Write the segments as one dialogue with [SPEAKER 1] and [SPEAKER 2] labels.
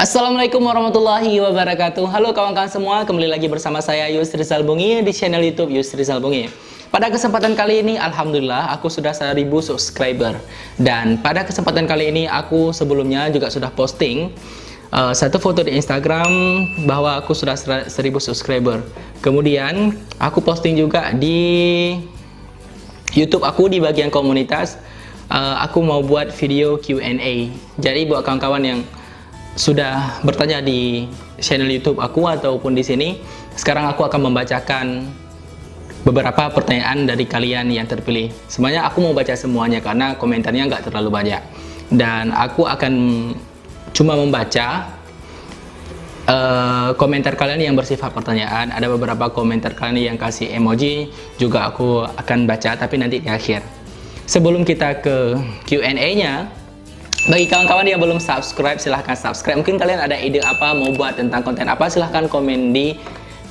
[SPEAKER 1] Assalamualaikum warahmatullahi wabarakatuh. Halo kawan-kawan semua, kembali lagi bersama saya Yusri Salbungi di channel YouTube Yusri Salbungi. Pada kesempatan kali ini, alhamdulillah aku sudah 1000 subscriber. Dan pada kesempatan kali ini aku sebelumnya juga sudah posting satu foto di Instagram bahwa aku sudah 1000 subscriber. Kemudian aku posting juga di YouTube aku di bagian komunitas. Aku mau buat video Q&A. Jadi buat kawan-kawan yang sudah bertanya di channel YouTube aku ataupun di sini, sekarang aku akan membacakan beberapa pertanyaan dari kalian yang terpilih. Sebenarnya aku mau baca semuanya karena komentarnya nggak terlalu banyak, dan aku akan cuma membaca komentar kalian yang bersifat pertanyaan. Ada beberapa komentar kalian yang kasih emoji juga aku akan baca, tapi nanti di akhir. Sebelum kita ke Q&A-nya, bagi kawan-kawan yang belum subscribe, silahkan subscribe. Mungkin kalian ada ide apa mau buat tentang konten apa, silahkan komen di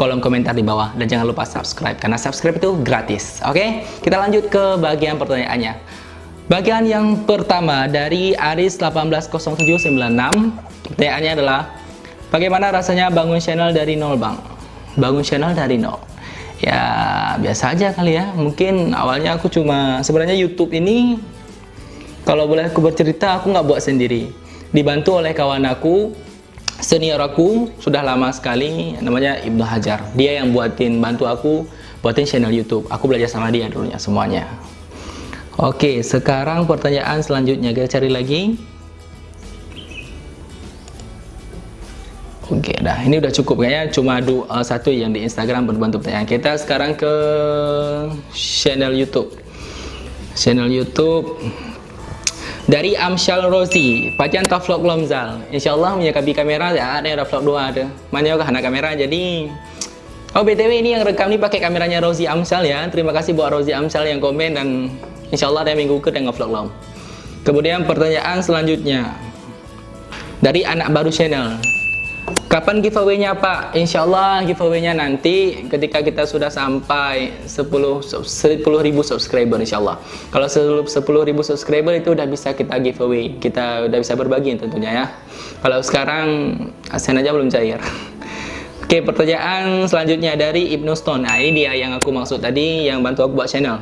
[SPEAKER 1] kolom komentar di bawah. Dan jangan lupa subscribe, karena subscribe itu gratis. Oke, kita lanjut ke bagian pertanyaannya. Bagian yang pertama dari Aris180796. Pertanyaannya adalah, bagaimana rasanya bangun channel dari nol, Bang? Bangun channel dari nol? Ya, biasa aja kali ya. Mungkin awalnya aku sebenarnya YouTube ini, kalau boleh aku bercerita, aku nggak buat sendiri. Dibantu oleh kawan aku, senior aku, sudah lama sekali, namanya Ibnu Hajar. Dia yang bantu aku buatin channel YouTube. Aku belajar sama dia dulunya semuanya. Oke, sekarang pertanyaan selanjutnya kita cari lagi. Oke, dah, ini udah cukup kayaknya, cuma satu yang di Instagram berbantu pertanyaan. Kita sekarang ke channel YouTube. Channel YouTube dari Amsyal Rozi, pajan tak vlog lomzal. Insyaallah punya kamera ya, ada yang vlog 2 ada. Mana juga anak kamera, jadi BTW ini yang rekam nih pakai kameranya Rozi Amsyal ya. Terima kasih buat Rozi Amsyal yang komen, dan insyaallah ada minggu ke dan nge-vlog lom. Kemudian pertanyaan selanjutnya dari Anak Baru Channel. Kapan giveaway-nya, Pak? Insyaallah giveaway-nya nanti ketika kita sudah sampai 10.000 subscriber insyaallah. Kalau 10.000 subscriber itu udah bisa kita giveaway, kita udah bisa berbagi tentunya ya. Kalau sekarang asen aja belum cair. Oke, pertanyaan selanjutnya dari Ibnu Stone. Nah, ini dia yang aku maksud tadi, yang bantu aku buat channel.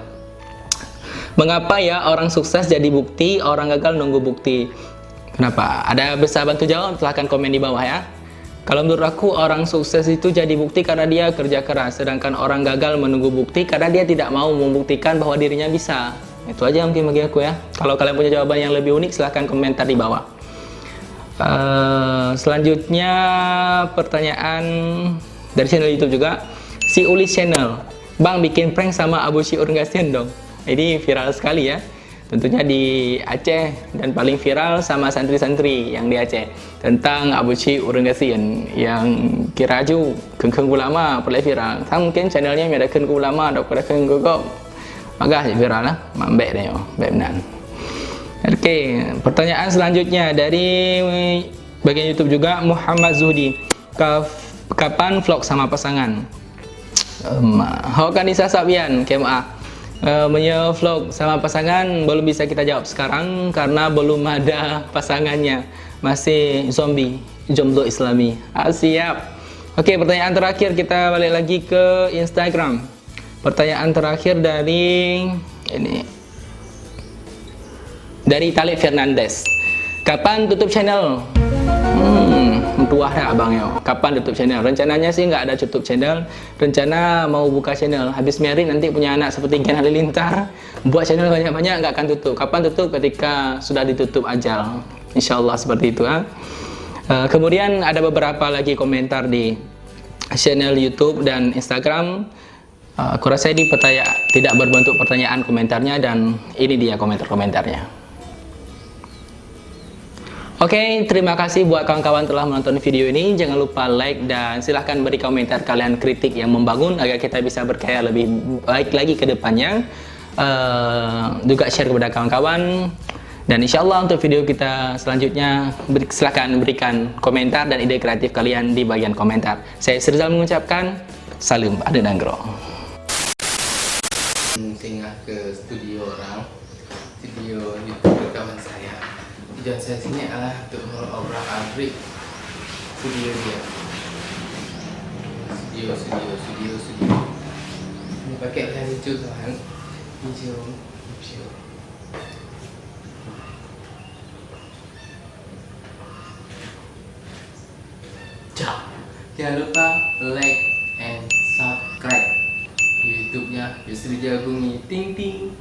[SPEAKER 1] Mengapa ya orang sukses jadi bukti, orang gagal nunggu bukti? Kenapa? Ada bisa bantu jawab? Silahkan komen di bawah ya. Kalau menurut aku, orang sukses itu jadi bukti karena dia kerja keras, sedangkan orang gagal menunggu bukti karena dia tidak mau membuktikan bahwa dirinya bisa. Itu aja mungkin bagi aku ya. Kalau kalian punya jawaban yang lebih unik, silahkan komentar di bawah. Selanjutnya pertanyaan dari channel YouTube juga, si Ulis Channel. Bang, bikin prank sama Abu Syiur Ngasian dong. Ini viral sekali ya. Tentunya di Aceh, dan paling viral sama santri-santri yang di Aceh tentang Abu Syiur Ngasian yang kiraju kengkeng ulama perlu viral. Mungkin channelnya ada kengkeng ulama, ada kengkeng gogok, maka viral lah, mambek deh yo, benar. Oke, pertanyaan selanjutnya dari bagian YouTube juga, Muhammad Zuhdi. Kapan vlog sama pasangan? Hokanisa Sabian, KMA. Vlog sama pasangan belum bisa kita jawab sekarang karena belum ada pasangannya, masih zombie, jomblo islami. Siap. Oke, pertanyaan terakhir, kita balik lagi ke Instagram. Pertanyaan terakhir dari Talib Fernandes. Kapan tutup channel? Tuah dah abang yo. Kapan tutup channel? Rencananya sih nggak ada tutup channel. Rencana mau buka channel. Habis married nanti punya anak seperti Gen Halilintar, buat channel banyak-banyak, nggak akan tutup. Kapan tutup? Ketika sudah ditutup ajal. Insyaallah seperti itu. Kemudian ada beberapa lagi komentar di channel YouTube dan Instagram. Aku rasa ini tidak berbentuk pertanyaan komentarnya, dan ini dia komentar-komentarnya. Oke, terima kasih buat kawan-kawan telah menonton video ini. Jangan lupa like dan silahkan beri komentar kalian, kritik yang membangun agar kita bisa berkarya lebih baik lagi ke depannya. Juga share kepada kawan-kawan. Dan insya Allah untuk video kita selanjutnya, silahkan berikan komentar dan ide kreatif kalian di bagian komentar. Saya Sirzal mengucapkan salam ade nanggro.
[SPEAKER 2] Tinggal ke studio orang, studio YouTube kawan saya. Tujuan saya sini adalah untuk mengobrol abrik studio dia. Studio. Ini pakai bahan hijau teman. Hijau. Jangan lupa like and subscribe YouTube-nya Yusri Jagumi ting ting.